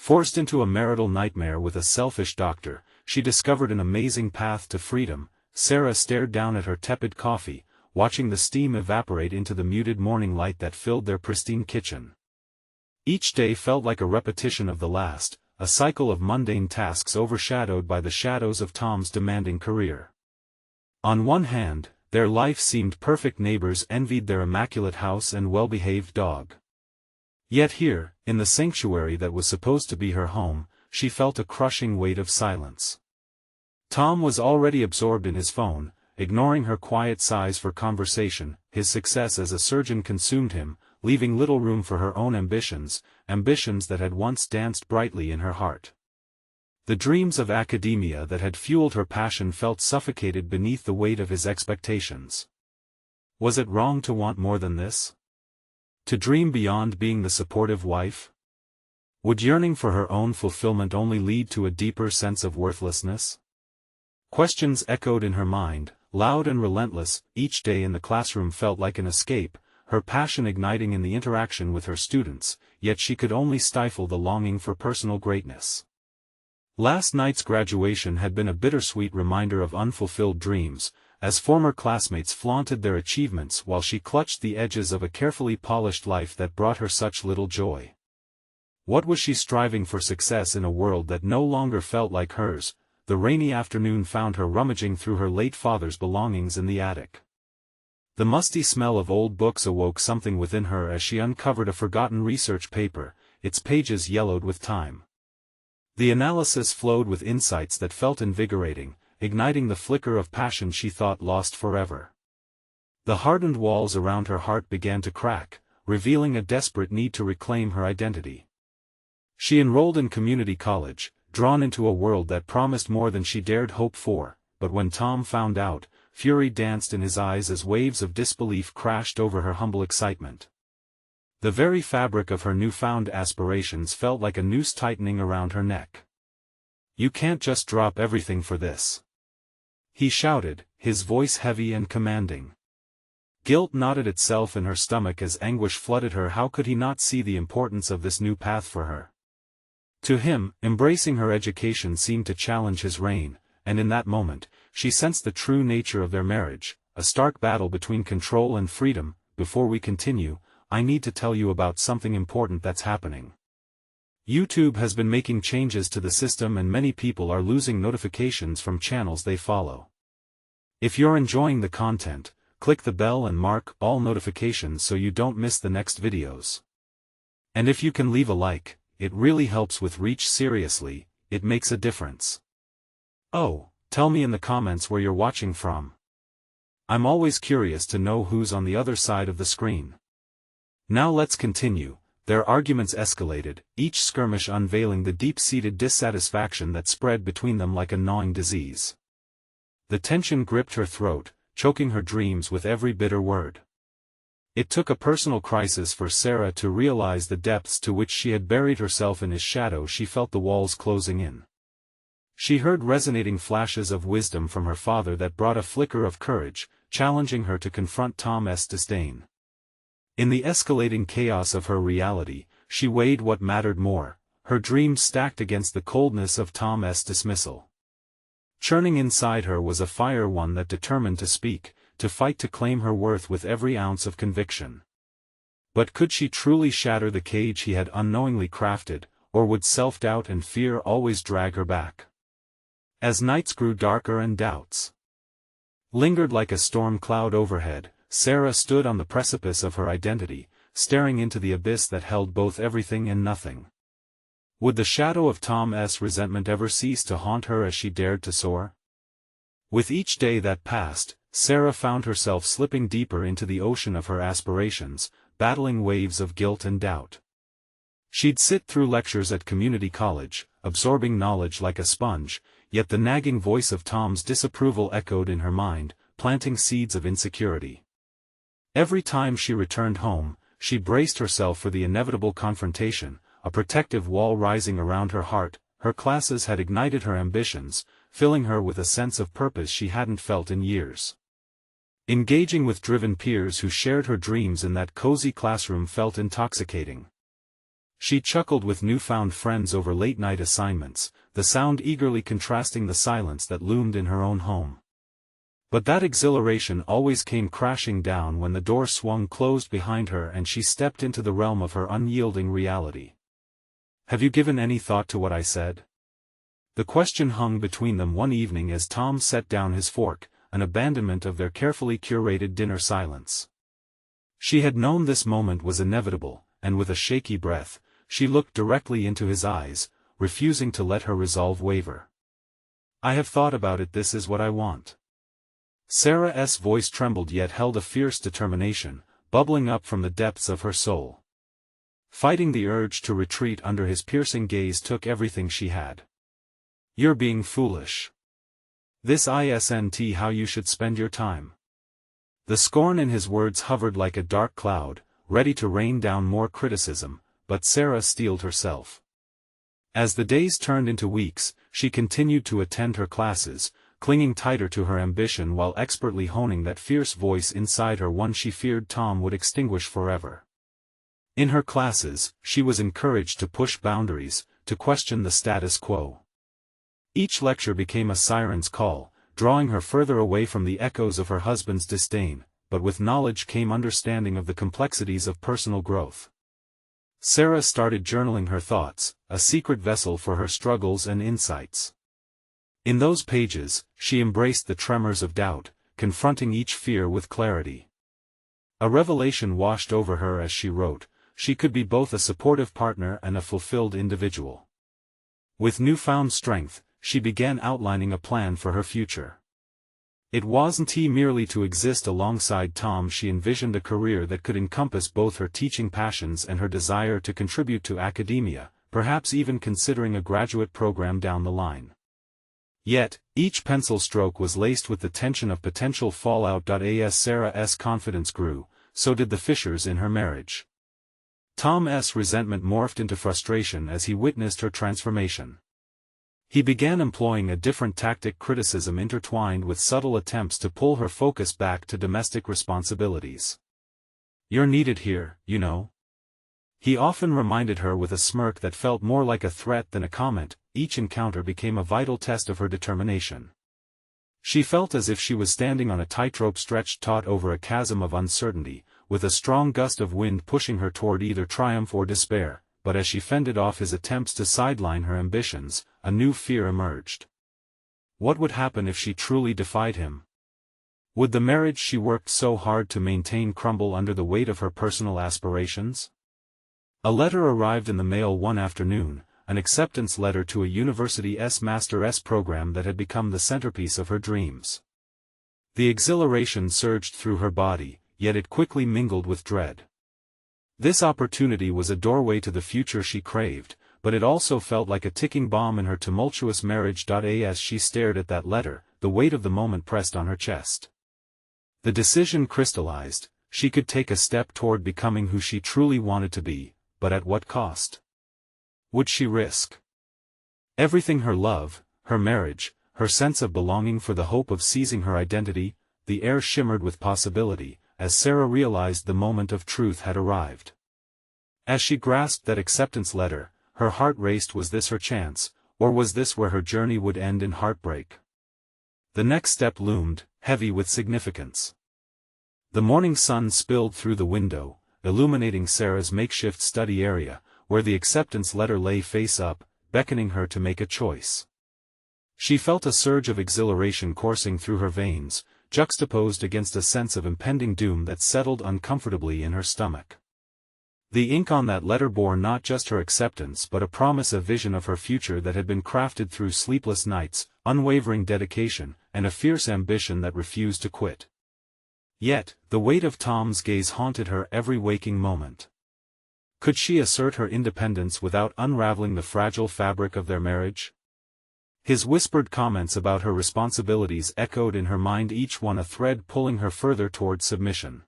Forced into a marital nightmare with a selfish doctor, she discovered an amazing path to freedom. Sarah stared down at her tepid coffee, watching the steam evaporate into the muted morning light that filled their pristine kitchen. Each day felt like a repetition of the last, a cycle of mundane tasks overshadowed by the shadows of Tom's demanding career. On one hand, their life seemed perfect. Neighbors envied their immaculate house and well-behaved dog. Yet here, in the sanctuary that was supposed to be her home, she felt a crushing weight of silence. Tom was already absorbed in his phone, ignoring her quiet sighs for conversation. His success as a surgeon consumed him, leaving little room for her own ambitions that had once danced brightly in her heart. The dreams of academia that had fueled her passion felt suffocated beneath the weight of his expectations. Was it wrong to want more than this? To dream beyond being the supportive wife? Would yearning for her own fulfillment only lead to a deeper sense of worthlessness? Questions echoed in her mind, loud and relentless. Each day in the classroom felt like an escape, her passion igniting in the interaction with her students, yet she could only stifle the longing for personal greatness. Last night's graduation had been a bittersweet reminder of unfulfilled dreams, as former classmates flaunted their achievements while she clutched the edges of a carefully polished life that brought her such little joy. What was she striving for? Success in a world that no longer felt like hers. The rainy afternoon found her rummaging through her late father's belongings in the attic. The musty smell of old books awoke something within her as she uncovered a forgotten research paper, its pages yellowed with time. The analysis flowed with insights that felt invigorating, igniting the flicker of passion she thought lost forever. The hardened walls around her heart began to crack, revealing a desperate need to reclaim her identity. She enrolled in community college, drawn into a world that promised more than she dared hope for, but when Tom found out, fury danced in his eyes as waves of disbelief crashed over her humble excitement. The very fabric of her newfound aspirations felt like a noose tightening around her neck. "You can't just drop everything for this," he shouted, his voice heavy and commanding. Guilt knotted itself in her stomach as anguish flooded her. How could he not see the importance of this new path for her? To him, embracing her education seemed to challenge his reign, and in that moment, she sensed the true nature of their marriage, a stark battle between control and freedom. Before we continue, I need to tell you about something important that's happening. YouTube has been making changes to the system and many people are losing notifications from channels they follow. If you're enjoying the content, click the bell and mark all notifications so you don't miss the next videos. And if you can leave a like, it really helps with reach. Seriously, it makes a difference. Oh, tell me in the comments where you're watching from. I'm always curious to know who's on the other side of the screen. Now let's continue. Their arguments escalated, each skirmish unveiling the deep-seated dissatisfaction that spread between them like a gnawing disease. The tension gripped her throat, choking her dreams with every bitter word. It took a personal crisis for Sarah to realize the depths to which she had buried herself in his shadow. She felt the walls closing in. She heard resonating flashes of wisdom from her father that brought a flicker of courage, challenging her to confront Tom's disdain. In the escalating chaos of her reality, she weighed what mattered more, her dreams stacked against the coldness of Tom's dismissal. Churning inside her was a fire, one that determined to speak, to fight, to claim her worth with every ounce of conviction. But could she truly shatter the cage he had unknowingly crafted, or would self-doubt and fear always drag her back? As nights grew darker and doubts lingered like a storm cloud overhead, Sarah stood on the precipice of her identity, staring into the abyss that held both everything and nothing. Would the shadow of Tom's resentment ever cease to haunt her as she dared to soar? With each day that passed, Sarah found herself slipping deeper into the ocean of her aspirations, battling waves of guilt and doubt. She'd sit through lectures at community college, absorbing knowledge like a sponge, yet the nagging voice of Tom's disapproval echoed in her mind, planting seeds of insecurity. Every time she returned home, she braced herself for the inevitable confrontation, a protective wall rising around her heart. Her classes had ignited her ambitions, filling her with a sense of purpose she hadn't felt in years. Engaging with driven peers who shared her dreams in that cozy classroom felt intoxicating. She chuckled with newfound friends over late-night assignments, the sound eagerly contrasting the silence that loomed in her own home. But that exhilaration always came crashing down when the door swung closed behind her and she stepped into the realm of her unyielding reality. "Have you given any thought to what I said?" The question hung between them one evening as Tom set down his fork, an abandonment of their carefully curated dinner silence. She had known this moment was inevitable, and with a shaky breath, she looked directly into his eyes, refusing to let her resolve waver. "I have thought about it. This is what I want." Sarah's voice trembled yet held a fierce determination, bubbling up from the depths of her soul. Fighting the urge to retreat under his piercing gaze took everything she had. "You're being foolish. This isn't how you should spend your time." The scorn in his words hovered like a dark cloud, ready to rain down more criticism, but Sarah steeled herself. As the days turned into weeks, she continued to attend her classes, clinging tighter to her ambition while expertly honing that fierce voice inside her, one she feared Tom would extinguish forever. In her classes, she was encouraged to push boundaries, to question the status quo. Each lecture became a siren's call, drawing her further away from the echoes of her husband's disdain, but with knowledge came understanding of the complexities of personal growth. Sarah started journaling her thoughts, a secret vessel for her struggles and insights. In those pages, she embraced the tremors of doubt, confronting each fear with clarity. A revelation washed over her as she wrote: she could be both a supportive partner and a fulfilled individual. With newfound strength, she began outlining a plan for her future. It wasn't merely to exist alongside Tom. She envisioned a career that could encompass both her teaching passions and her desire to contribute to academia, perhaps even considering a graduate program down the line. Yet, each pencil stroke was laced with the tension of potential fallout. As Sarah's confidence grew, so did the fissures in her marriage. Tom's resentment morphed into frustration as he witnessed her transformation. He began employing a different tactic, criticism intertwined with subtle attempts to pull her focus back to domestic responsibilities. "You're needed here, you know." He often reminded her with a smirk that felt more like a threat than a comment. Each encounter became a vital test of her determination. She felt as if she was standing on a tightrope stretched taut over a chasm of uncertainty, with a strong gust of wind pushing her toward either triumph or despair. But as she fended off his attempts to sideline her ambitions, a new fear emerged. What would happen if she truly defied him? Would the marriage she worked so hard to maintain crumble under the weight of her personal aspirations? A letter arrived in the mail one afternoon, an acceptance letter to a university's master's program that had become the centerpiece of her dreams. The exhilaration surged through her body, yet it quickly mingled with dread. This opportunity was a doorway to the future she craved, but it also felt like a ticking bomb in her tumultuous marriage. As she stared at that letter, the weight of the moment pressed on her chest. The decision crystallized: she could take a step toward becoming who she truly wanted to be, but at what cost? Would she risk everything? Her love, her marriage, her sense of belonging for the hope of seizing her identity? The air shimmered with possibility, as Sarah realized the moment of truth had arrived. As she grasped that acceptance letter, her heart raced. Was this her chance, or was this where her journey would end in heartbreak? The next step loomed, heavy with significance. The morning sun spilled through the window, illuminating Sarah's makeshift study area, where the acceptance letter lay face up, beckoning her to make a choice. She felt a surge of exhilaration coursing through her veins, juxtaposed against a sense of impending doom that settled uncomfortably in her stomach. The ink on that letter bore not just her acceptance but a promise, a vision of her future that had been crafted through sleepless nights, unwavering dedication, and a fierce ambition that refused to quit. Yet, the weight of Tom's gaze haunted her every waking moment. Could she assert her independence without unraveling the fragile fabric of their marriage? His whispered comments about her responsibilities echoed in her mind, each one a thread pulling her further toward submission.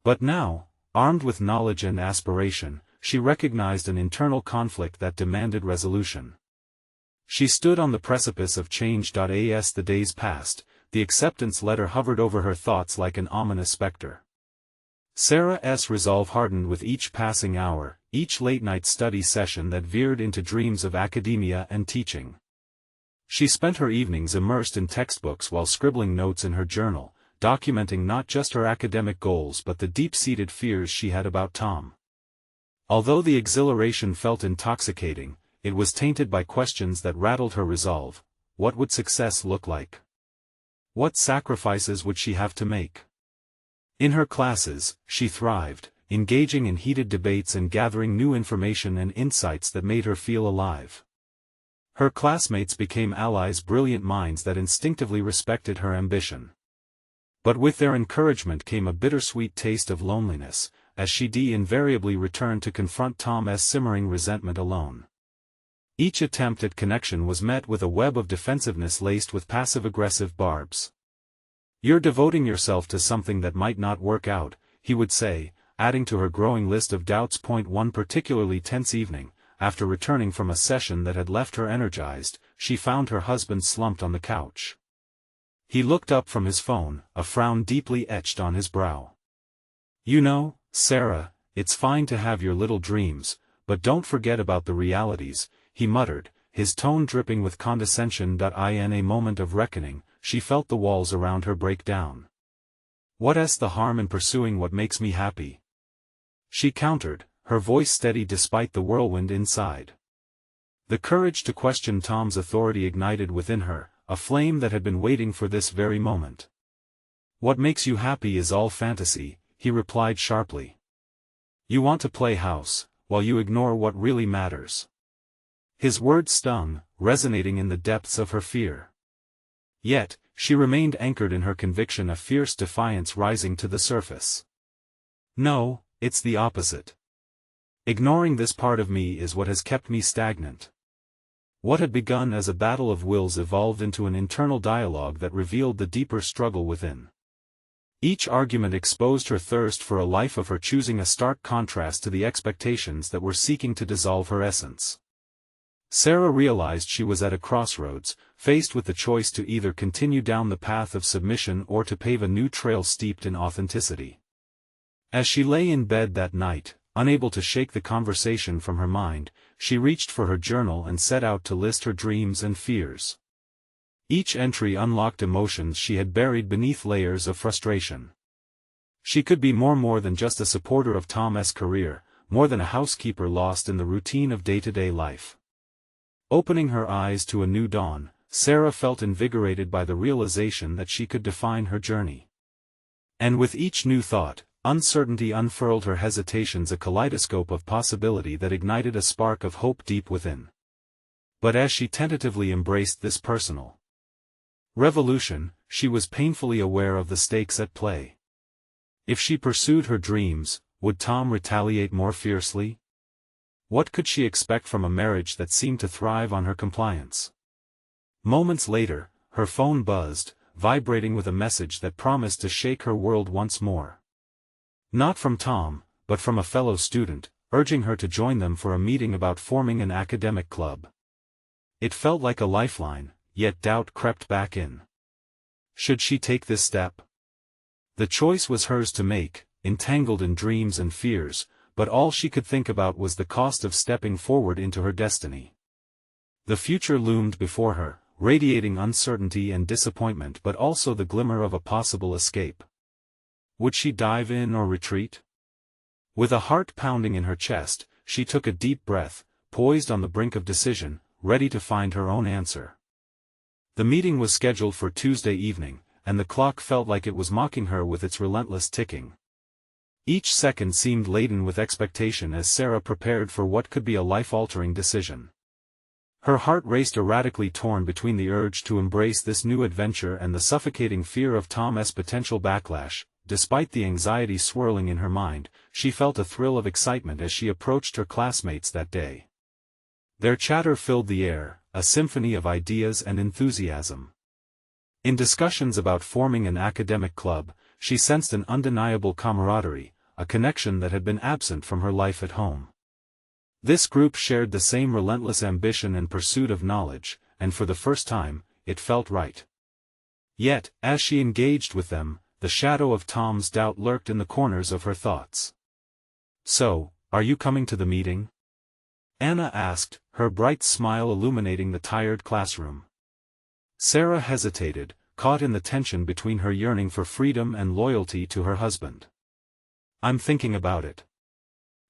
But now, armed with knowledge and aspiration, she recognized an internal conflict that demanded resolution. She stood on the precipice of change. As the days passed, the acceptance letter hovered over her thoughts like an ominous specter. Sarah's resolve hardened with each passing hour, each late-night study session that veered into dreams of academia and teaching. She spent her evenings immersed in textbooks while scribbling notes in her journal, documenting not just her academic goals but the deep-seated fears she had about Tom. Although the exhilaration felt intoxicating, it was tainted by questions that rattled her resolve. What would success look like? What sacrifices would she have to make? In her classes, she thrived, engaging in heated debates and gathering new information and insights that made her feel alive. Her classmates became allies, brilliant minds that instinctively respected her ambition. But with their encouragement came a bittersweet taste of loneliness, as she invariably returned to confront Tom's simmering resentment alone. Each attempt at connection was met with a web of defensiveness laced with passive-aggressive barbs. "You're devoting yourself to something that might not work out," he would say, adding to her growing list of doubts. One particularly tense evening, after returning from a session that had left her energized, she found her husband slumped on the couch. He looked up from his phone, a frown deeply etched on his brow. "You know, Sarah, it's fine to have your little dreams, but don't forget about the realities," he muttered, his tone dripping with condescension. In a moment of reckoning, she felt the walls around her break down. "What's the harm in pursuing what makes me happy?" she countered, her voice steady despite the whirlwind inside. The courage to question Tom's authority ignited within her, a flame that had been waiting for this very moment. "What makes you happy is all fantasy," he replied sharply. "You want to play house, while you ignore what really matters." His words stung, resonating in the depths of her fear. Yet, she remained anchored in her conviction, a fierce defiance rising to the surface. "No, it's the opposite. Ignoring this part of me is what has kept me stagnant." What had begun as a battle of wills evolved into an internal dialogue that revealed the deeper struggle within. Each argument exposed her thirst for a life of her choosing, a stark contrast to the expectations that were seeking to dissolve her essence. Sarah realized she was at a crossroads, faced with the choice to either continue down the path of submission or to pave a new trail steeped in authenticity. As she lay in bed that night, unable to shake the conversation from her mind, she reached for her journal and set out to list her dreams and fears. Each entry unlocked emotions she had buried beneath layers of frustration. She could be more than just a supporter of Tom's career, more than a housekeeper lost in the routine of day-to-day life. Opening her eyes to a new dawn, Sarah felt invigorated by the realization that she could define her journey. And with each new thought, uncertainty unfurled her hesitations, a kaleidoscope of possibility that ignited a spark of hope deep within. But as she tentatively embraced this personal revolution, she was painfully aware of the stakes at play. If she pursued her dreams, would Tom retaliate more fiercely? What could she expect from a marriage that seemed to thrive on her compliance? Moments later, her phone buzzed, vibrating with a message that promised to shake her world once more. Not from Tom, but from a fellow student, urging her to join them for a meeting about forming an academic club. It felt like a lifeline, yet doubt crept back in. Should she take this step? The choice was hers to make, entangled in dreams and fears, but all she could think about was the cost of stepping forward into her destiny. The future loomed before her, radiating uncertainty and disappointment, but also the glimmer of a possible escape. Would she dive in or retreat? With a heart pounding in her chest, she took a deep breath, poised on the brink of decision, ready to find her own answer. The meeting was scheduled for Tuesday evening, and the clock felt like it was mocking her with its relentless ticking. Each second seemed laden with expectation as Sarah prepared for what could be a life-altering decision. Her heart raced, erratically torn between the urge to embrace this new adventure and the suffocating fear of Tom's potential backlash. Despite the anxiety swirling in her mind, she felt a thrill of excitement as she approached her classmates that day. Their chatter filled the air, a symphony of ideas and enthusiasm. In discussions about forming an academic club, she sensed an undeniable camaraderie, a connection that had been absent from her life at home. This group shared the same relentless ambition and pursuit of knowledge, and for the first time, it felt right. Yet, as she engaged with them, the shadow of Tom's doubt lurked in the corners of her thoughts. So, Are you coming to the meeting? Anna asked, her bright smile illuminating the tired classroom. Sarah hesitated, caught in the tension between her yearning for freedom and loyalty to her husband. I'm thinking about it.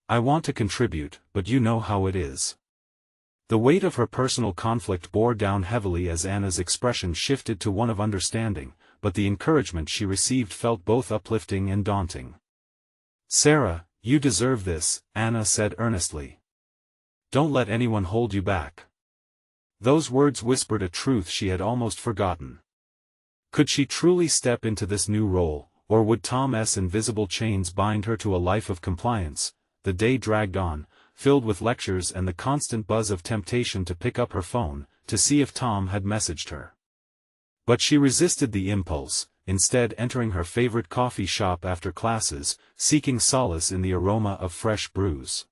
I want to contribute, but you know how it is. The weight of her personal conflict bore down heavily as Anna's expression shifted to one of understanding, but the encouragement she received felt both uplifting and daunting. Sarah, you deserve this, Anna said earnestly. Don't let anyone hold you back. Those words whispered a truth she had almost forgotten. Could she truly step into this new role, or would Tom's invisible chains bind her to a life of compliance? The day dragged on, filled with lectures and the constant buzz of temptation to pick up her phone, to see if Tom had messaged her. But she resisted the impulse, instead entering her favorite coffee shop after classes, seeking solace in the aroma of fresh brews.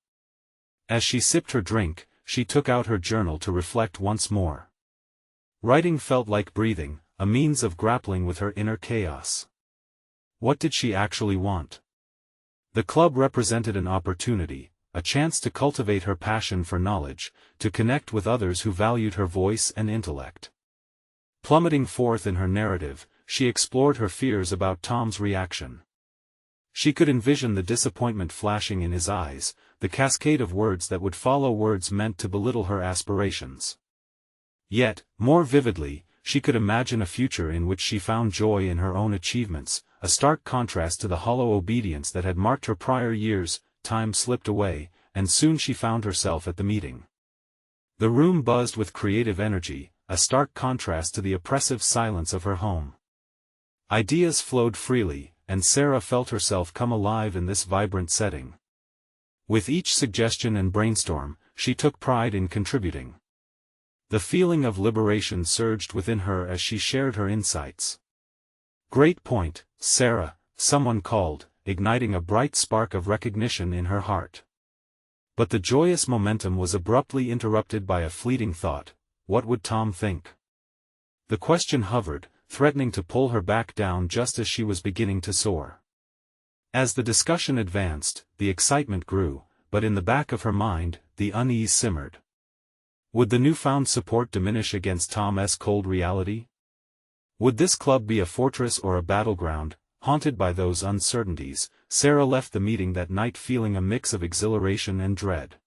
As she sipped her drink, she took out her journal to reflect once more. Writing felt like breathing, a means of grappling with her inner chaos. What did she actually want? The club represented an opportunity, a chance to cultivate her passion for knowledge, to connect with others who valued her voice and intellect. Plummeting forth in her narrative, she explored her fears about Tom's reaction. She could envision the disappointment flashing in his eyes, the cascade of words that would follow, words meant to belittle her aspirations. Yet, more vividly, she could imagine a future in which she found joy in her own achievements, a stark contrast to the hollow obedience that had marked her prior years. Time slipped away, and soon she found herself at the meeting. The room buzzed with creative energy, a stark contrast to the oppressive silence of her home. Ideas flowed freely, and Sarah felt herself come alive in this vibrant setting. With each suggestion and brainstorm, she took pride in contributing. The feeling of liberation surged within her as she shared her insights. "Great point, Sarah," someone called, igniting a bright spark of recognition in her heart. But the joyous momentum was abruptly interrupted by a fleeting thought: what would Tom think? The question hovered, threatening to pull her back down just as she was beginning to soar. As the discussion advanced, the excitement grew, but in the back of her mind, the unease simmered. Would the newfound support diminish against Tom's cold reality? Would this club be a fortress or a battleground? Haunted by those uncertainties, Sarah left the meeting that night feeling a mix of exhilaration and dread.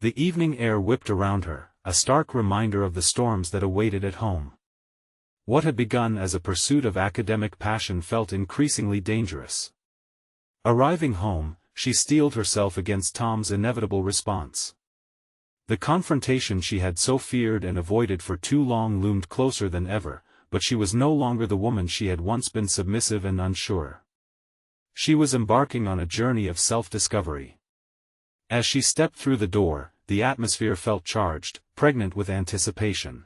The evening air whipped around her, a stark reminder of the storms that awaited at home. What had begun as a pursuit of academic passion felt increasingly dangerous. Arriving home, she steeled herself against Tom's inevitable response. The confrontation she had so feared and avoided for too long loomed closer than ever, but she was no longer the woman she had once been, submissive and unsure. She was embarking on a journey of self-discovery. As she stepped through the door, the atmosphere felt charged, pregnant with anticipation.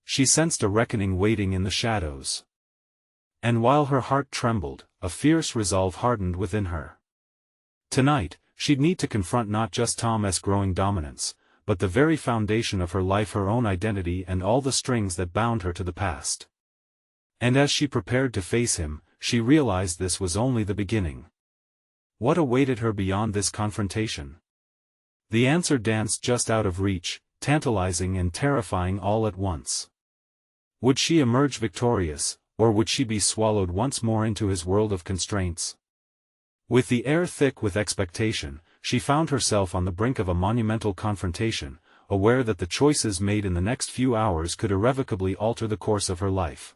She sensed a reckoning waiting in the shadows. And while her heart trembled, a fierce resolve hardened within her. Tonight, she'd need to confront not just Tom's growing dominance, but the very foundation of her life, her own identity, and all the strings that bound her to the past. And as she prepared to face him, she realized this was only the beginning. What awaited her beyond this confrontation? The answer danced just out of reach, tantalizing and terrifying all at once. Would she emerge victorious, or would she be swallowed once more into his world of constraints? With the air thick with expectation, she found herself on the brink of a monumental confrontation, aware that the choices made in the next few hours could irrevocably alter the course of her life.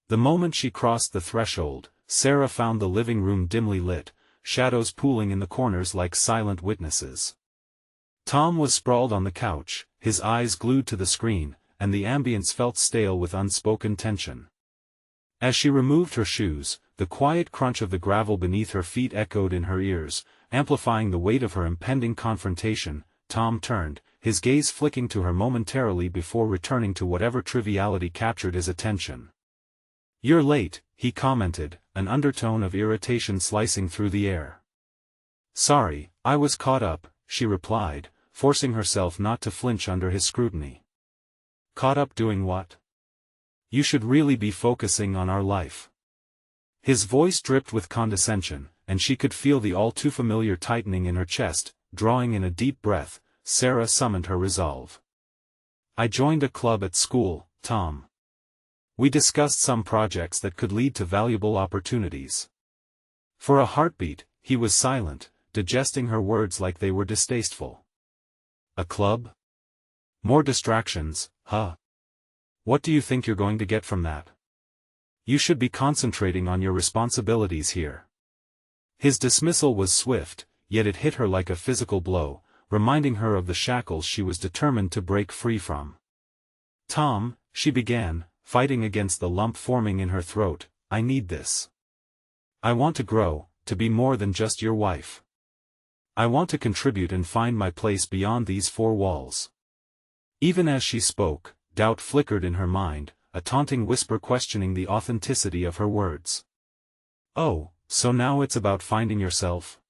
The moment she crossed the threshold, Sarah found the living room dimly lit, shadows pooling in the corners like silent witnesses. Tom was sprawled on the couch, his eyes glued to the screen, and the ambience felt stale with unspoken tension. As she removed her shoes, the quiet crunch of the gravel beneath her feet echoed in her ears, amplifying the weight of her impending confrontation. Tom turned, his gaze flicking to her momentarily before returning to whatever triviality captured his attention. "You're late," he commented, an undertone of irritation slicing through the air. "Sorry, I was caught up," she replied, forcing herself not to flinch under his scrutiny. "Caught up doing what? You should really be focusing on our life." His voice dripped with condescension, and she could feel the all-too-familiar tightening in her chest. Drawing in a deep breath, Sarah summoned her resolve. "I joined a club at school, Tom. We discussed some projects that could lead to valuable opportunities." For a heartbeat, he was silent, digesting her words like they were distasteful. "A club? More distractions, huh? What do you think you're going to get from that? You should be concentrating on your responsibilities here." His dismissal was swift, yet it hit her like a physical blow, reminding her of the shackles she was determined to break free from. "Tom," she began, fighting against the lump forming in her throat, "I need this. I want to grow, to be more than just your wife. I want to contribute and find my place beyond these four walls." Even as she spoke, doubt flickered in her mind, a taunting whisper questioning the authenticity of her words. "Oh, so now it's about finding yourself?"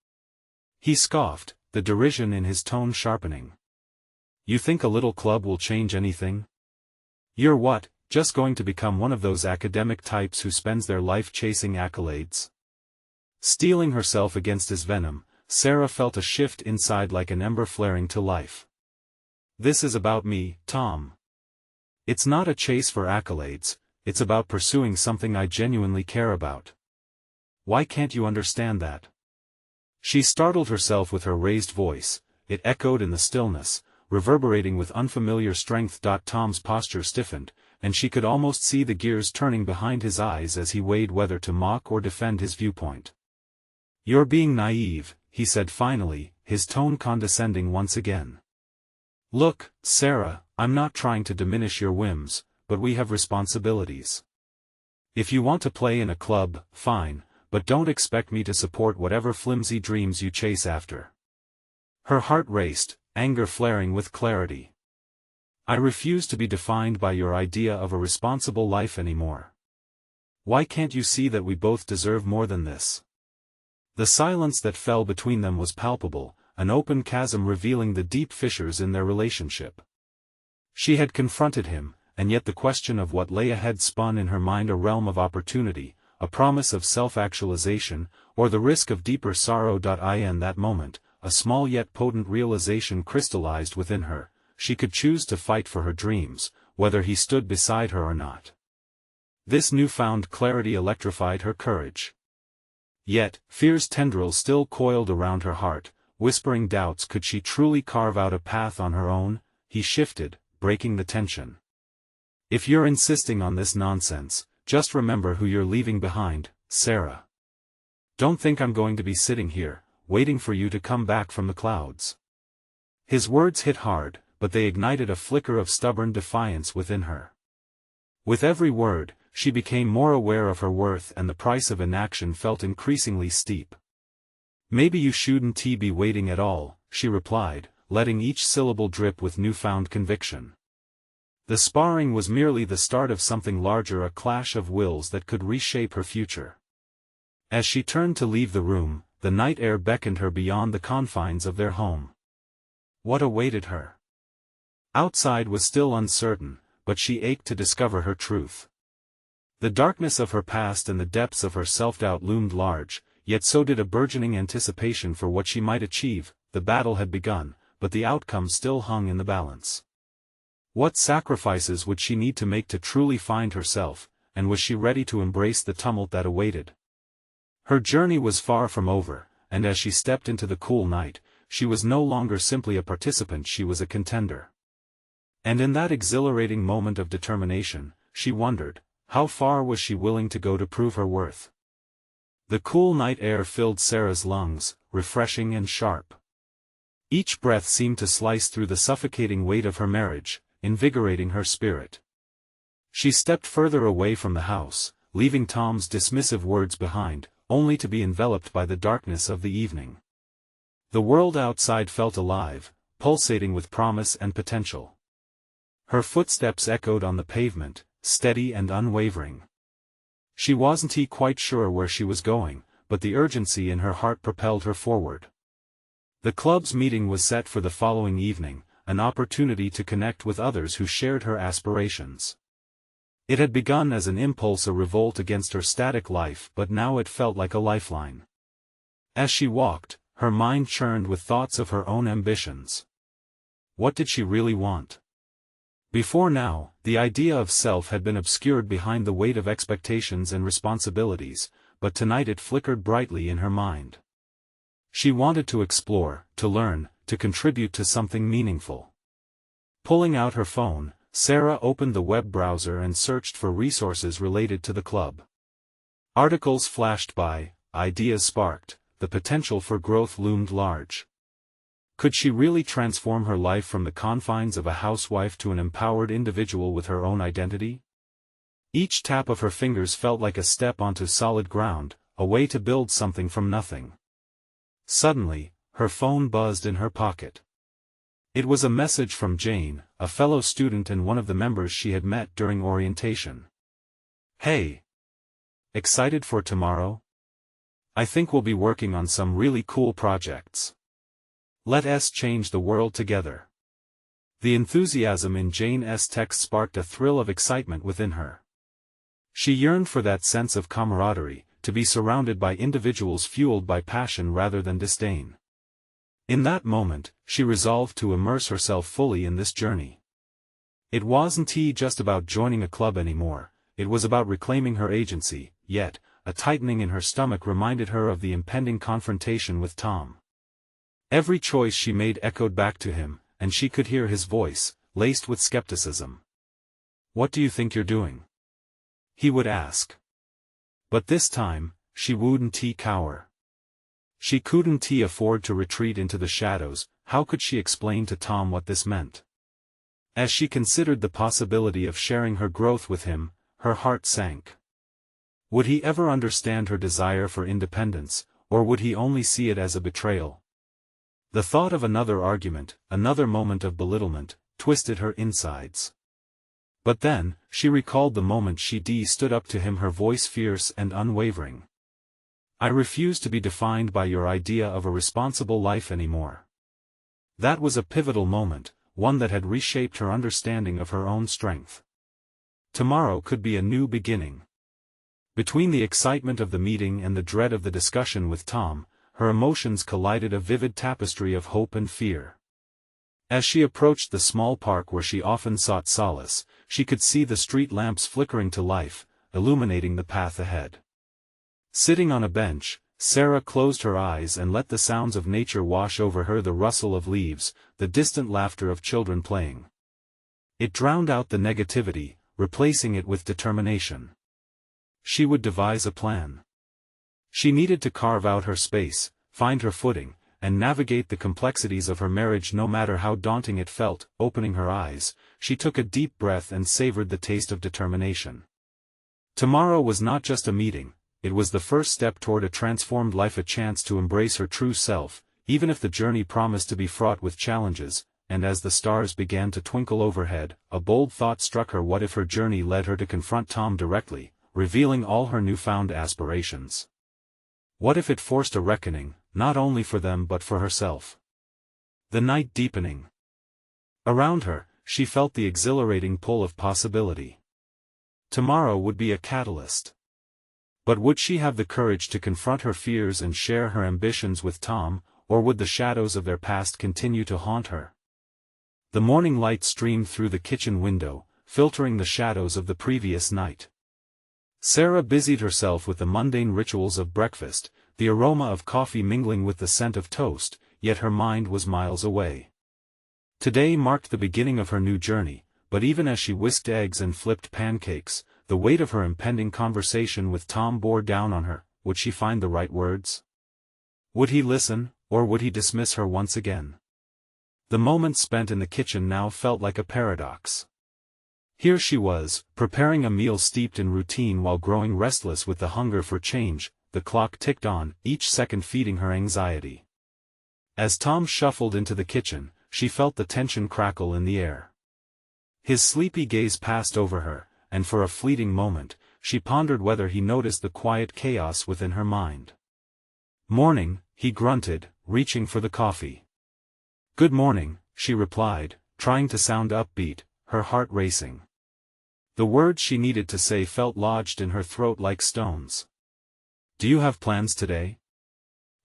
He scoffed, the derision in his tone sharpening. "You think a little club will change anything? You're what, just going to become one of those academic types who spends their life chasing accolades?" Steeling herself against his venom, Sarah felt a shift inside like an ember flaring to life. "This is about me, Tom. It's not a chase for accolades, it's about pursuing something I genuinely care about. Why can't you understand that?" She startled herself with her raised voice. It echoed in the stillness, reverberating with unfamiliar strength. Tom's posture stiffened, and she could almost see the gears turning behind his eyes as he weighed whether to mock or defend his viewpoint. "You're being naive," he said finally, his tone condescending once again. "Look, Sarah, I'm not trying to diminish your whims, but we have responsibilities. If you want to play in a club, fine, but don't expect me to support whatever flimsy dreams you chase after." Her heart raced, anger flaring with clarity. "I refuse to be defined by your idea of a responsible life anymore. Why can't you see that we both deserve more than this?" The silence that fell between them was palpable, an open chasm revealing the deep fissures in their relationship. She had confronted him, and yet the question of what lay ahead spun in her mind a realm of opportunity, a promise of self-actualization, or the risk of deeper sorrow. In that moment, a small yet potent realization crystallized within her: she could choose to fight for her dreams, whether he stood beside her or not. This newfound clarity electrified her courage. Yet, fear's tendrils still coiled around her heart, whispering doubts. Could she truly carve out a path on her own? He shifted, breaking the tension. "If you're insisting on this nonsense, just remember who you're leaving behind, Sarah. Don't think I'm going to be sitting here, waiting for you to come back from the clouds." His words hit hard, but they ignited a flicker of stubborn defiance within her. With every word, she became more aware of her worth, and the price of inaction felt increasingly steep. "Maybe you shouldn't be waiting at all," she replied, letting each syllable drip with newfound conviction. The sparring was merely the start of something larger, a clash of wills that could reshape her future. As she turned to leave the room, the night air beckoned her beyond the confines of their home. What awaited her? Outside was still uncertain, but she ached to discover her truth. The darkness of her past and the depths of her self-doubt loomed large, yet so did a burgeoning anticipation for what she might achieve. The battle had begun, but the outcome still hung in the balance. What sacrifices would she need to make to truly find herself, and was she ready to embrace the tumult that awaited? Her journey was far from over, and as she stepped into the cool night, she was no longer simply a participant, she was a contender. And in that exhilarating moment of determination, she wondered, how far was she willing to go to prove her worth? The cool night air filled Sarah's lungs, refreshing and sharp. Each breath seemed to slice through the suffocating weight of her marriage, invigorating her spirit. She stepped further away from the house, leaving Tom's dismissive words behind, only to be enveloped by the darkness of the evening. The world outside felt alive, pulsating with promise and potential. Her footsteps echoed on the pavement, steady and unwavering. She wasn't quite sure where she was going, but the urgency in her heart propelled her forward. The club's meeting was set for the following evening, an opportunity to connect with others who shared her aspirations. It had begun as an impulse, a revolt against her static life, but now it felt like a lifeline. As she walked, her mind churned with thoughts of her own ambitions. What did she really want? Before now, the idea of self had been obscured behind the weight of expectations and responsibilities, but tonight it flickered brightly in her mind. She wanted to explore, to learn, to contribute to something meaningful. Pulling out her phone, Sarah opened the web browser and searched for resources related to the club. Articles flashed by, ideas sparked, the potential for growth loomed large. Could she really transform her life from the confines of a housewife to an empowered individual with her own identity? Each tap of her fingers felt like a step onto solid ground, a way to build something from nothing. Suddenly, her phone buzzed in her pocket. It was a message from Jane, a fellow student and one of the members she had met during orientation. "Hey! Excited for tomorrow? I think we'll be working on some really cool projects. Let's change the world together." The enthusiasm in Jane's text sparked a thrill of excitement within her. She yearned for that sense of camaraderie, to be surrounded by individuals fueled by passion rather than disdain. In that moment, she resolved to immerse herself fully in this journey. It wasn't just about joining a club anymore, it was about reclaiming her agency, yet, a tightening in her stomach reminded her of the impending confrontation with Tom. Every choice she made echoed back to him, and she could hear his voice, laced with skepticism. "What do you think you're doing?" he would ask. But this time, she wouldn't cower. She couldn't afford to retreat into the shadows. How could she explain to Tom what this meant? As she considered the possibility of sharing her growth with him, her heart sank. Would he ever understand her desire for independence, or would he only see it as a betrayal? The thought of another argument, another moment of belittlement, twisted her insides. But then, she recalled the moment she stood up to him, her voice fierce and unwavering. "I refuse to be defined by your idea of a responsible life anymore." That was a pivotal moment, one that had reshaped her understanding of her own strength. Tomorrow could be a new beginning. Between the excitement of the meeting and the dread of the discussion with Tom, her emotions collided, a vivid tapestry of hope and fear. As she approached the small park where she often sought solace, she could see the street lamps flickering to life, illuminating the path ahead. Sitting on a bench, Sarah closed her eyes and let the sounds of nature wash over her, the rustle of leaves, the distant laughter of children playing. It drowned out the negativity, replacing it with determination. She would devise a plan. She needed to carve out her space, find her footing, and navigate the complexities of her marriage no matter how daunting it felt. Opening her eyes, she took a deep breath and savored the taste of determination. Tomorrow was not just a meeting, it was the first step toward a transformed life, a chance to embrace her true self, even if the journey promised to be fraught with challenges. And as the stars began to twinkle overhead, a bold thought struck her. What if her journey led her to confront Tom directly, revealing all her newfound aspirations? What if it forced a reckoning, not only for them but for herself? The night deepening. Around her, she felt the exhilarating pull of possibility. Tomorrow would be a catalyst. But would she have the courage to confront her fears and share her ambitions with Tom, or would the shadows of their past continue to haunt her? The morning light streamed through the kitchen window, filtering the shadows of the previous night. Sarah busied herself with the mundane rituals of breakfast, the aroma of coffee mingling with the scent of toast, yet her mind was miles away. Today marked the beginning of her new journey, but even as she whisked eggs and flipped pancakes, the weight of her impending conversation with Tom bore down on her. Would she find the right words? Would he listen, or would he dismiss her once again? The moments spent in the kitchen now felt like a paradox. Here she was, preparing a meal steeped in routine while growing restless with the hunger for change. The clock ticked on, each second feeding her anxiety. As Tom shuffled into the kitchen, she felt the tension crackle in the air. His sleepy gaze passed over her, and for a fleeting moment, she pondered whether he noticed the quiet chaos within her mind. "Morning," he grunted, reaching for the coffee. "Good morning," she replied, trying to sound upbeat, her heart racing. The words she needed to say felt lodged in her throat like stones. "Do you have plans today?"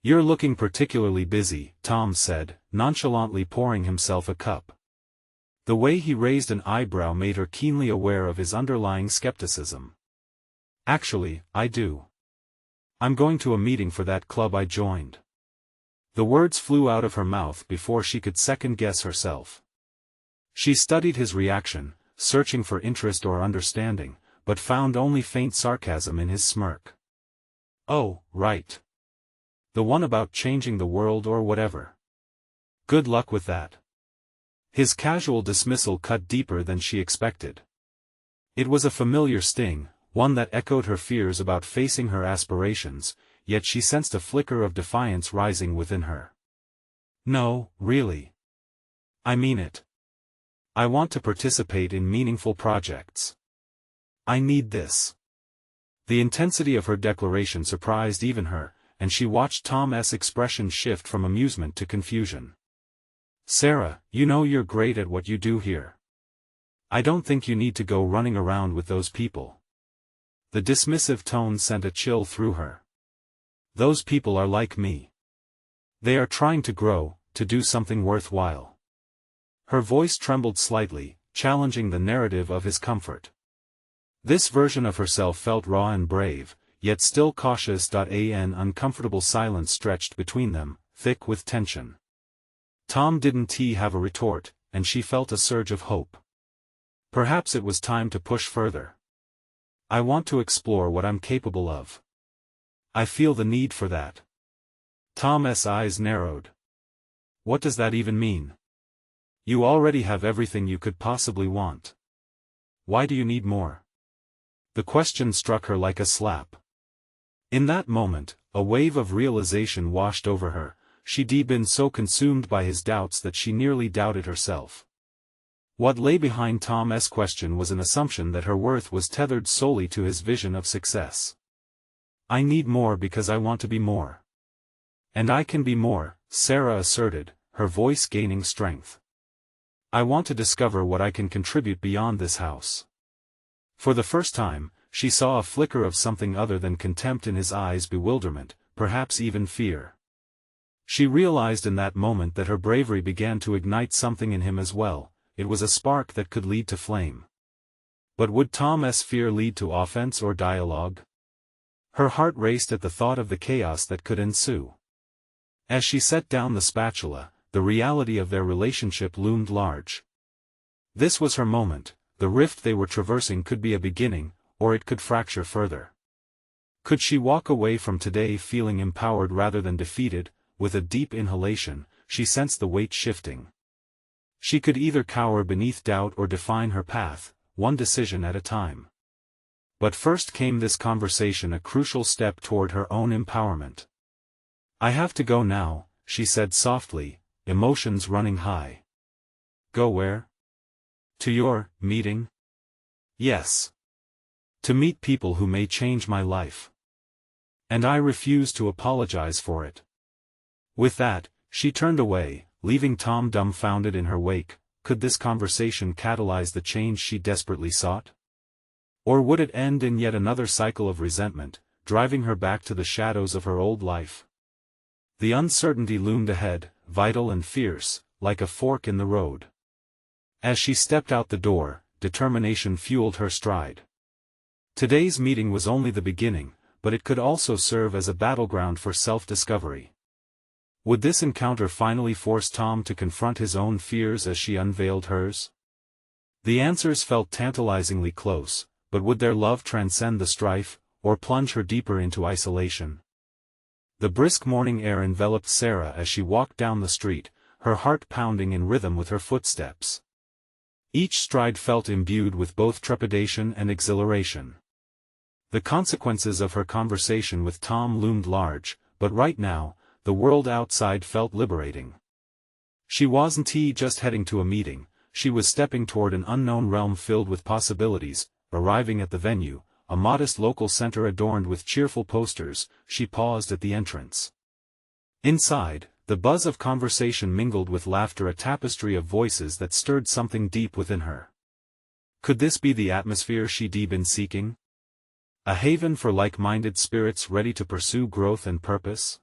"You're looking particularly busy," Tom said, nonchalantly pouring himself a cup. The way he raised an eyebrow made her keenly aware of his underlying skepticism. "Actually, I do. I'm going to a meeting for that club I joined." The words flew out of her mouth before she could second-guess herself. She studied his reaction, searching for interest or understanding, but found only faint sarcasm in his smirk. "Oh, right. The one about changing the world or whatever. Good luck with that." His casual dismissal cut deeper than she expected. It was a familiar sting, one that echoed her fears about facing her aspirations, yet she sensed a flicker of defiance rising within her. "No, really. I mean it. I want to participate in meaningful projects. I need this." The intensity of her declaration surprised even her, and she watched Tom's expression shift from amusement to confusion. "Sarah, you know you're great at what you do here. I don't think you need to go running around with those people." The dismissive tone sent a chill through her. "Those people are like me. They are trying to grow, to do something worthwhile." Her voice trembled slightly, challenging the narrative of his comfort. This version of herself felt raw and brave, yet still cautious. An uncomfortable silence stretched between them, thick with tension. Tom didn't have a retort, and she felt a surge of hope. Perhaps it was time to push further. "I want to explore what I'm capable of. I feel the need for that." Tom's eyes narrowed. "What does that even mean? You already have everything you could possibly want. Why do you need more?" The question struck her like a slap. In that moment, a wave of realization washed over her. She'd been so consumed by his doubts that she nearly doubted herself. What lay behind Tom's question was an assumption that her worth was tethered solely to his vision of success. "I need more because I want to be more. And I can be more," Sarah asserted, her voice gaining strength. "I want to discover what I can contribute beyond this house." For the first time, she saw a flicker of something other than contempt in his eyes, bewilderment, perhaps even fear. She realized in that moment that her bravery began to ignite something in him as well. It was a spark that could lead to flame. But would Tom's fear lead to offense or dialogue? Her heart raced at the thought of the chaos that could ensue. As she set down the spatula, the reality of their relationship loomed large. This was her moment. The rift they were traversing could be a beginning, or it could fracture further. Could she walk away from today feeling empowered rather than defeated? With a deep inhalation, she sensed the weight shifting. She could either cower beneath doubt or define her path, one decision at a time. But first came this conversation, a crucial step toward her own empowerment. "I have to go now," she said softly, emotions running high. "Go where?" "To your meeting?" "Yes. To meet people who may change my life. And I refuse to apologize for it." With that, she turned away, leaving Tom dumbfounded in her wake. Could this conversation catalyze the change she desperately sought? Or would it end in yet another cycle of resentment, driving her back to the shadows of her old life? The uncertainty loomed ahead, vital and fierce, like a fork in the road. As she stepped out the door, determination fueled her stride. Today's meeting was only the beginning, but it could also serve as a battleground for self-discovery. Would this encounter finally force Tom to confront his own fears as she unveiled hers? The answers felt tantalizingly close, but would their love transcend the strife, or plunge her deeper into isolation? The brisk morning air enveloped Sarah as she walked down the street, her heart pounding in rhythm with her footsteps. Each stride felt imbued with both trepidation and exhilaration. The consequences of her conversation with Tom loomed large, but right now, the world outside felt liberating. She wasn't just heading to a meeting, she was stepping toward an unknown realm filled with possibilities. Arriving at the venue, a modest local center adorned with cheerful posters, she paused at the entrance. Inside, the buzz of conversation mingled with laughter, a tapestry of voices that stirred something deep within her. Could this be the atmosphere she'd been seeking? A haven for like-minded spirits ready to pursue growth and purpose?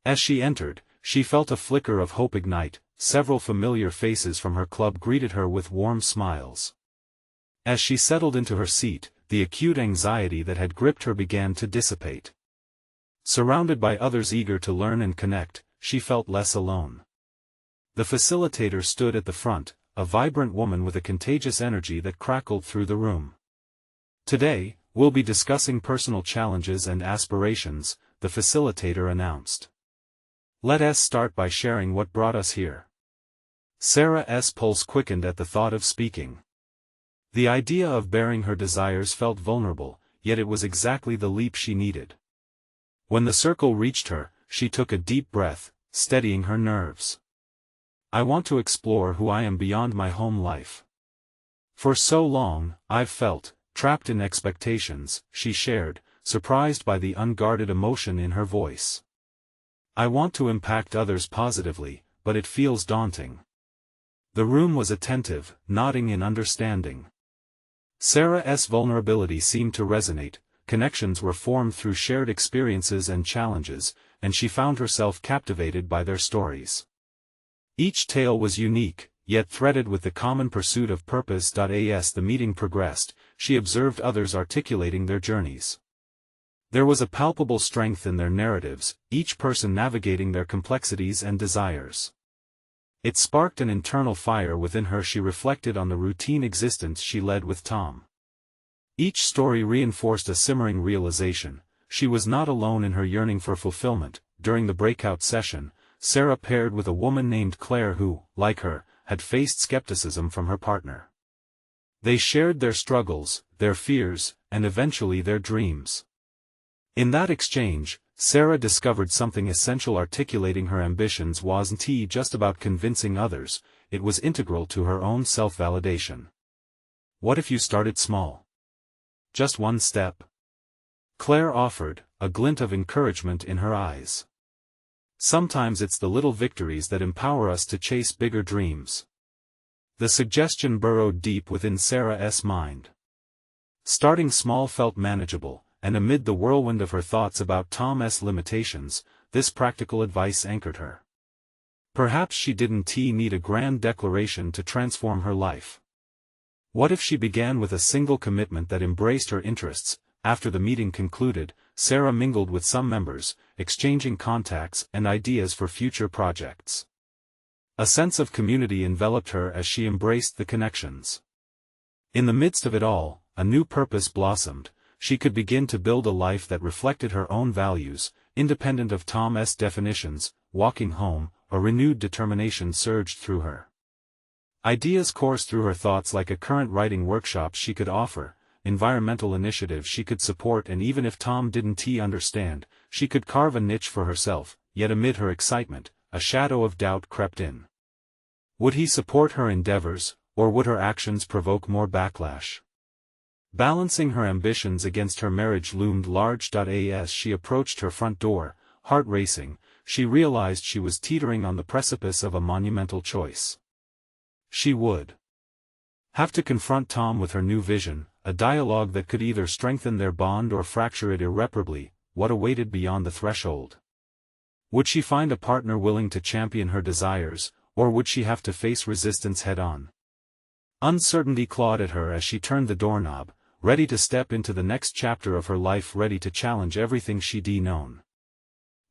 As she entered, she felt a flicker of hope ignite. Several familiar faces from her club greeted her with warm smiles. As she settled into her seat, the acute anxiety that had gripped her began to dissipate. Surrounded by others eager to learn and connect, she felt less alone. The facilitator stood at the front, a vibrant woman with a contagious energy that crackled through the room. "Today, we'll be discussing personal challenges and aspirations," the facilitator announced. "Let us start by sharing what brought us here." Sarah's pulse quickened at the thought of speaking. The idea of bearing her desires felt vulnerable, yet it was exactly the leap she needed. When the circle reached her, she took a deep breath, steadying her nerves. "I want to explore who I am beyond my home life. For so long, I've felt trapped in expectations," she shared, surprised by the unguarded emotion in her voice. "I want to impact others positively, but it feels daunting." The room was attentive, nodding in understanding. Sarah's vulnerability seemed to resonate, connections were formed through shared experiences and challenges, and she found herself captivated by their stories. Each tale was unique, yet threaded with the common pursuit of purpose. As the meeting progressed, she observed others articulating their journeys. There was a palpable strength in their narratives, each person navigating their complexities and desires. It sparked an internal fire within her. She reflected on the routine existence she led with Tom. Each story reinforced a simmering realization: she was not alone in her yearning for fulfillment. During the breakout session, Sarah paired with a woman named Claire who, like her, had faced skepticism from her partner. They shared their struggles, their fears, and eventually their dreams. In that exchange, Sarah discovered something essential: articulating her ambitions wasn't just about convincing others, it was integral to her own self-validation. "What if you started small? Just one step?" Claire offered, a glint of encouragement in her eyes. "Sometimes it's the little victories that empower us to chase bigger dreams." The suggestion burrowed deep within Sarah's mind. Starting small felt manageable, and amid the whirlwind of her thoughts about Tom's limitations, this practical advice anchored her. Perhaps she didn't need a grand declaration to transform her life. What if she began with a single commitment that embraced her interests? After the meeting concluded, Sarah mingled with some members, exchanging contacts and ideas for future projects. A sense of community enveloped her as she embraced the connections. In the midst of it all, a new purpose blossomed. She could begin to build a life that reflected her own values, independent of Tom's definitions. Walking home, a renewed determination surged through her. Ideas coursed through her thoughts like a current: writing workshops she could offer, environmental initiatives she could support, and even if Tom didn't understand, she could carve a niche for herself. Yet amid her excitement, a shadow of doubt crept in. Would he support her endeavors, or would her actions provoke more backlash? Balancing her ambitions against her marriage loomed large. As she approached her front door, heart racing, she realized she was teetering on the precipice of a monumental choice. She would have to confront Tom with her new vision, a dialogue that could either strengthen their bond or fracture it irreparably. What awaited beyond the threshold? Would she find a partner willing to champion her desires, or would she have to face resistance head-on? Uncertainty clawed at her as she turned the doorknob, ready to step into the next chapter of her life, ready to challenge everything she'd known.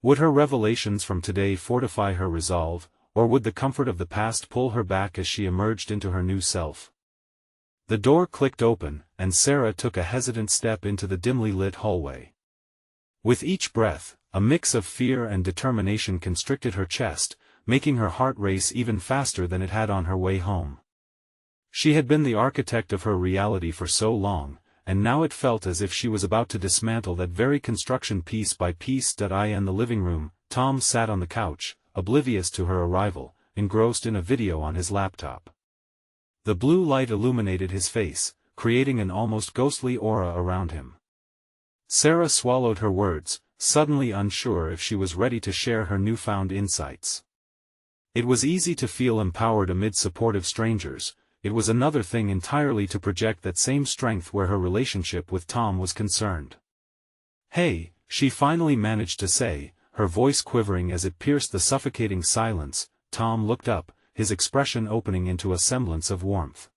Would her revelations from today fortify her resolve, or would the comfort of the past pull her back as she emerged into her new self? The door clicked open, and Sarah took a hesitant step into the dimly lit hallway. With each breath, a mix of fear and determination constricted her chest, making her heart race even faster than it had on her way home. She had been the architect of her reality for so long, and now it felt as if she was about to dismantle that very construction piece by piece. In the living room, Tom sat on the couch, oblivious to her arrival, engrossed in a video on his laptop. The blue light illuminated his face, creating an almost ghostly aura around him. Sarah swallowed her words, suddenly unsure if she was ready to share her newfound insights. It was easy to feel empowered amid supportive strangers. It was another thing entirely to project that same strength where her relationship with Tom was concerned. "Hey," she finally managed to say, her voice quivering as it pierced the suffocating silence. Tom looked up, his expression opening into a semblance of warmth.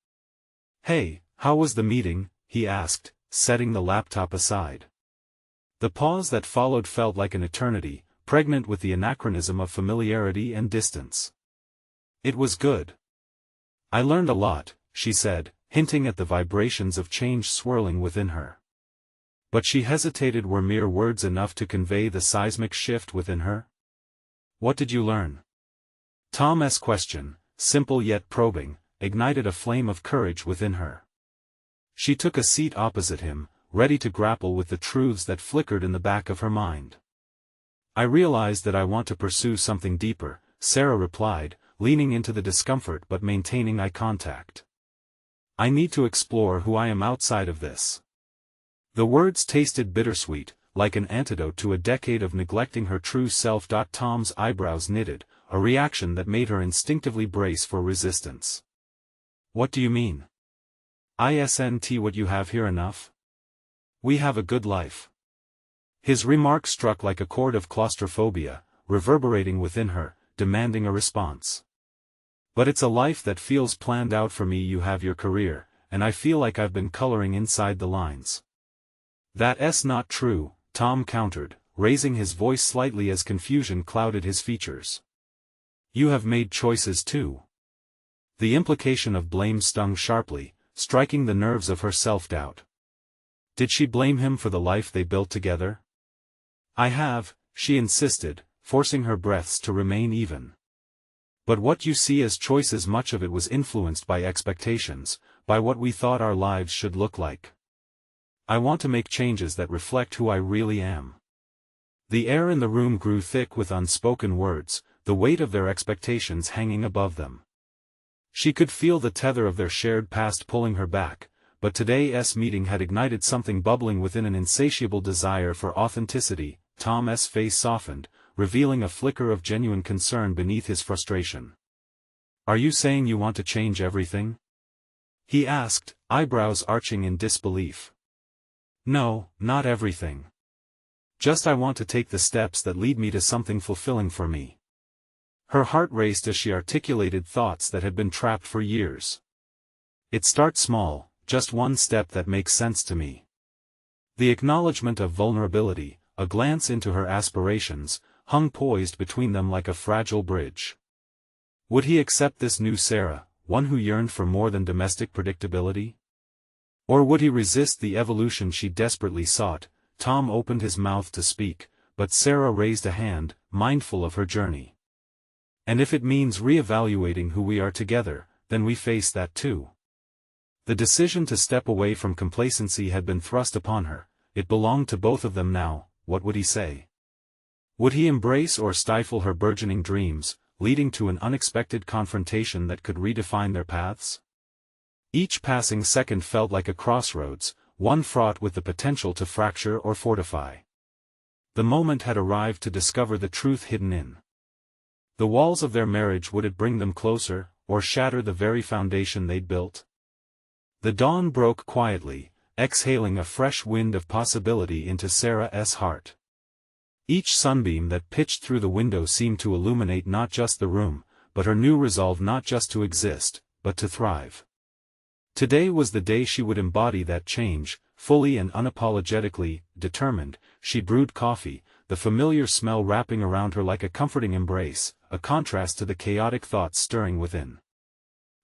"Hey, how was the meeting?" he asked, setting the laptop aside. The pause that followed felt like an eternity, pregnant with the anachronism of familiarity and distance. "It was good. I learned a lot," she said, hinting at the vibrations of change swirling within her. But she hesitated. Were mere words enough to convey the seismic shift within her? "What did you learn?" Tom's question, simple yet probing, ignited a flame of courage within her. She took a seat opposite him, ready to grapple with the truths that flickered in the back of her mind. "I realized that I want to pursue something deeper," Sarah replied, leaning into the discomfort but maintaining eye contact. "I need to explore who I am outside of this." The words tasted bittersweet, like an antidote to a decade of neglecting her true self. Tom's eyebrows knitted, a reaction that made her instinctively brace for resistance. "What do you mean? Isn't what you have here enough? We have a good life." His remark struck like a chord of claustrophobia, reverberating within her, demanding a response. "But it's a life that feels planned out for me. You have your career, and I feel like I've been coloring inside the lines." "That's not true," Tom countered, raising his voice slightly as confusion clouded his features. "You have made choices too." The implication of blame stung sharply, striking the nerves of her self-doubt. Did she blame him for the life they built together? "I have," she insisted, forcing her breaths to remain even. "But what you see as choices, much of it was influenced by expectations, by what we thought our lives should look like. I want to make changes that reflect who I really am." The air in the room grew thick with unspoken words, the weight of their expectations hanging above them. She could feel the tether of their shared past pulling her back, but today's meeting had ignited something bubbling within, an insatiable desire for authenticity. Tom's face softened, revealing a flicker of genuine concern beneath his frustration. "Are you saying you want to change everything?" he asked, eyebrows arching in disbelief. "No, not everything. Just I want to take the steps that lead me to something fulfilling for me." Her heart raced as she articulated thoughts that had been trapped for years. "It starts small, just one step that makes sense to me." The acknowledgement of vulnerability, a glance into her aspirations, hung poised between them like a fragile bridge. Would he accept this new Sarah, one who yearned for more than domestic predictability? Or would he resist the evolution she desperately sought? Tom opened his mouth to speak, but Sarah raised a hand, mindful of her journey. "And if it means re-evaluating who we are together, then we face that too." The decision to step away from complacency had been thrust upon her. It belonged to both of them now. What would he say? Would he embrace or stifle her burgeoning dreams, leading to an unexpected confrontation that could redefine their paths? Each passing second felt like a crossroads, one fraught with the potential to fracture or fortify. The moment had arrived to discover the truth hidden in the walls of their marriage. Would it bring them closer, or shatter the very foundation they'd built? The dawn broke quietly, exhaling a fresh wind of possibility into Sarah's heart. Each sunbeam that pitched through the window seemed to illuminate not just the room, but her new resolve not just to exist, but to thrive. Today was the day she would embody that change, fully and unapologetically. Determined, she brewed coffee, the familiar smell wrapping around her like a comforting embrace, a contrast to the chaotic thoughts stirring within.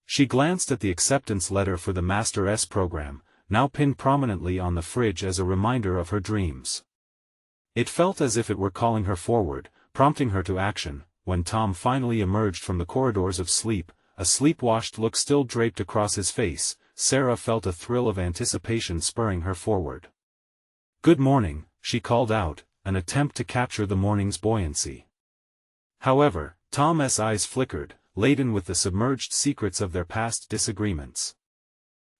She glanced at the acceptance letter for the Master's program, now pinned prominently on the fridge as a reminder of her dreams. It felt as if it were calling her forward, prompting her to action. When Tom finally emerged from the corridors of sleep, a sleep-washed look still draped across his face, Sarah felt a thrill of anticipation spurring her forward. "Good morning," she called out, an attempt to capture the morning's buoyancy. However, Tom's eyes flickered, laden with the submerged secrets of their past disagreements.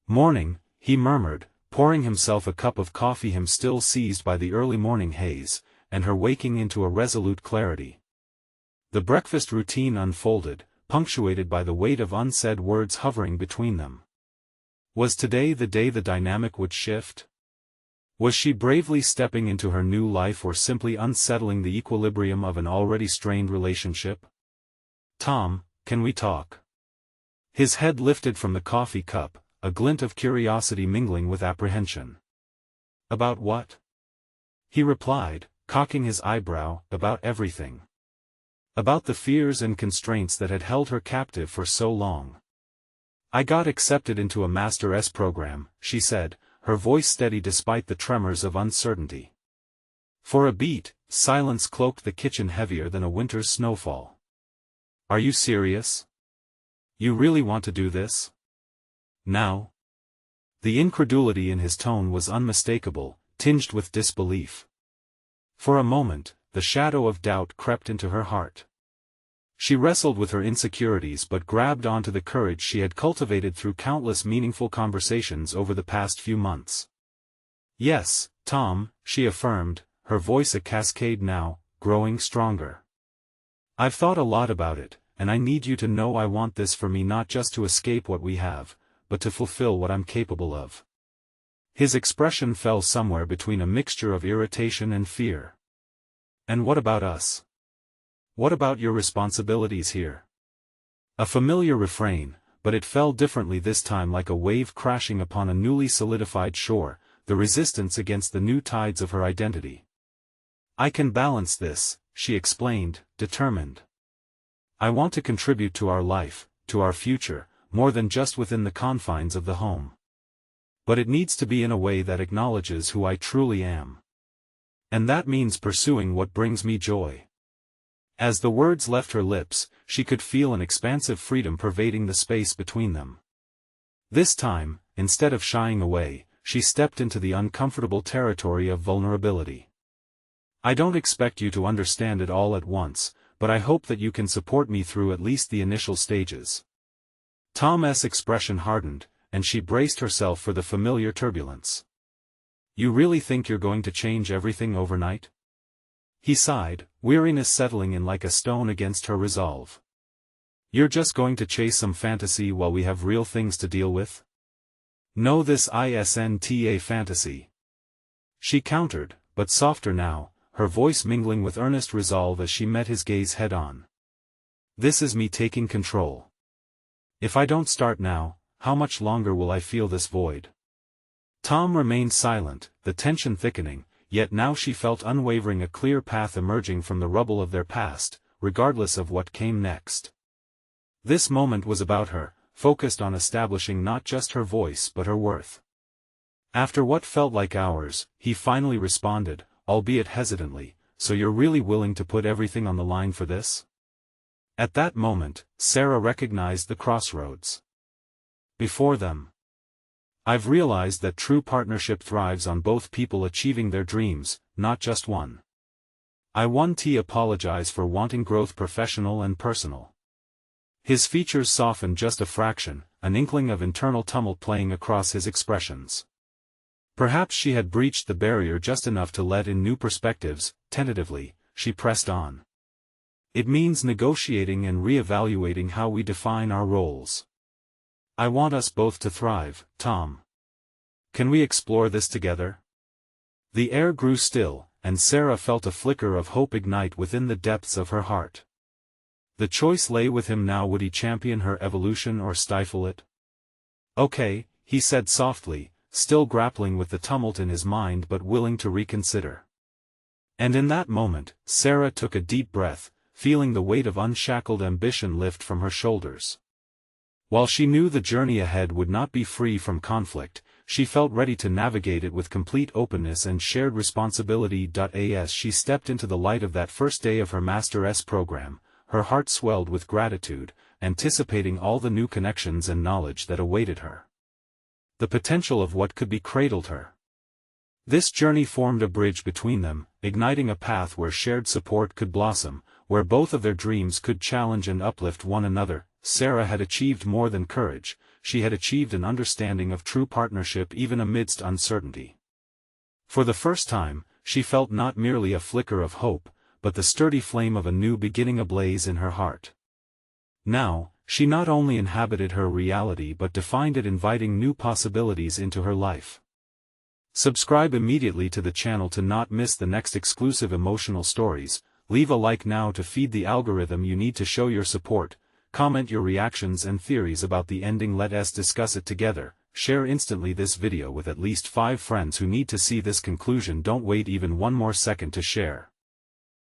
"Morning," he murmured, pouring himself a cup of coffee, him still seized by the early morning haze, and her waking into a resolute clarity. The breakfast routine unfolded, punctuated by the weight of unsaid words hovering between them. Was today the day the dynamic would shift? Was she bravely stepping into her new life or simply unsettling the equilibrium of an already strained relationship? "Tom, can we talk?" His head lifted from the coffee cup, a glint of curiosity mingling with apprehension. "About what?" he replied, cocking his eyebrow. "About everything. About the fears and constraints that had held her captive for so long." "I got accepted into a Master's program," she said, her voice steady despite the tremors of uncertainty. For a beat, silence cloaked the kitchen heavier than a winter's snowfall. "Are you serious? You really want to do this? Now?" The incredulity in his tone was unmistakable, tinged with disbelief. For a moment, the shadow of doubt crept into her heart. She wrestled with her insecurities but grabbed onto the courage she had cultivated through countless meaningful conversations over the past few months. "Yes, Tom," she affirmed, her voice a cascade now, growing stronger. "I've thought a lot about it, and I need you to know I want this for me, not just to escape what we have, but to fulfill what I'm capable of." His expression fell somewhere between a mixture of irritation and fear. "And what about us? What about your responsibilities here?" A familiar refrain, but it fell differently this time, like a wave crashing upon a newly solidified shore, the resistance against the new tides of her identity. "I can balance this," she explained, determined. "I want to contribute to our life, to our future, more than just within the confines of the home. But it needs to be in a way that acknowledges who I truly am. And that means pursuing what brings me joy." As the words left her lips, she could feel an expansive freedom pervading the space between them. This time, instead of shying away, she stepped into the uncomfortable territory of vulnerability. "I don't expect you to understand it all at once, but I hope that you can support me through at least the initial stages." Tom's expression hardened, and she braced herself for the familiar turbulence. "You really think you're going to change everything overnight?" He sighed, weariness settling in like a stone against her resolve. "You're just going to chase some fantasy while we have real things to deal with?" "No, this isn't a fantasy," she countered, but softer now, her voice mingling with earnest resolve as she met his gaze head-on. "This is me taking control. If I don't start now, how much longer will I feel this void?" Tom remained silent, the tension thickening, yet now she felt unwavering, a clear path emerging from the rubble of their past, regardless of what came next. This moment was about her, focused on establishing not just her voice but her worth. After what felt like hours, he finally responded, albeit hesitantly, "So you're really willing to put everything on the line for this?" At that moment, Sarah recognized the crossroads before them. "I've realized that true partnership thrives on both people achieving their dreams, not just one. I apologize for wanting growth, professional and personal." His features softened just a fraction, an inkling of internal tumult playing across his expressions. Perhaps she had breached the barrier just enough to let in new perspectives. Tentatively, she pressed on. "It means negotiating and re-evaluating how we define our roles. I want us both to thrive, Tom. Can we explore this together?" The air grew still, and Sarah felt a flicker of hope ignite within the depths of her heart. The choice lay with him now. Would he champion her evolution or stifle it? "Okay," he said softly, still grappling with the tumult in his mind but willing to reconsider. And in that moment, Sarah took a deep breath, feeling the weight of unshackled ambition lift from her shoulders. While she knew the journey ahead would not be free from conflict, she felt ready to navigate it with complete openness and shared responsibility. As she stepped into the light of that first day of her Master's program, her heart swelled with gratitude, anticipating all the new connections and knowledge that awaited her. The potential of what could be cradled her. This journey formed a bridge between them, igniting a path where shared support could blossom, where both of their dreams could challenge and uplift one another. Sarah had achieved more than courage, she had achieved an understanding of true partnership even amidst uncertainty. For the first time, she felt not merely a flicker of hope, but the sturdy flame of a new beginning ablaze in her heart. Now, she not only inhabited her reality but defined it, inviting new possibilities into her life. Subscribe immediately to the channel to not miss the next exclusive emotional stories. Leave a like now to feed the algorithm. You need to show your support. Comment your reactions and theories about the ending. Let us discuss it together. Share instantly this video with at least 5 friends who need to see this conclusion. Don't wait even one more second to share.